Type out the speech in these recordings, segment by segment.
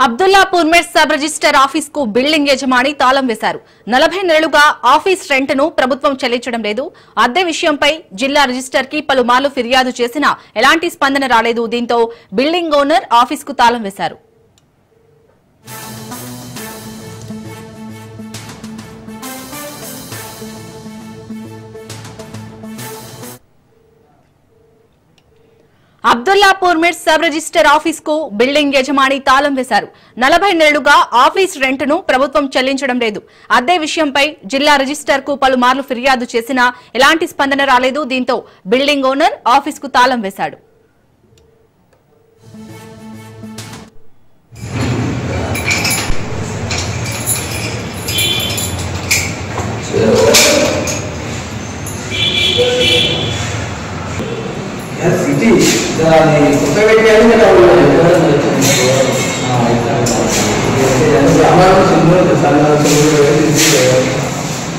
అబ్దుల్లాపూర్ మెట్ sub register office కు building యజమాని తాళం వేశారు. 40 నెలలుగా ఆఫీస్ రెంట్ ను ప్రభుత్వం చెల్లించడం లేదు. అద్దె విషయంపై జిల్లా రిజిస్టర్ కి పలుమార్లు ఫిర్యాదు చేసినా ఎలాంటి స్పందన రాలేదు. దీంతో బిల్డింగ్ ఓనర్ ఆఫీస్ కు తాళం వేశారు. అబ్దుల్లాపూర్ మెట్ సబ్ రిజిస్టర్ ఆఫీస్ కు బిల్డింగ్ యజమాని తాళం వేశారు. 40 నెలలుగా ఆఫీస్ రెంట్ ను ప్రభుత్వం చెల్లించడం లేదు. అద్దె విషయంపై జిల్లా రిజిస్టర్ కు పలుమార్లు ఫిర్యాదు చేసినా ఎలాంటి స్పందన రాలేదు. దీంతో బిల్డింగ్ ఓనర్ ఆఫీస్ కు తాళం వేశాడు. సిటీ దాని కొత్త పెట్టాలి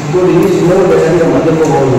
ఇంకోటి చిన్న పెట్టాలి మధ్యలో రాదు.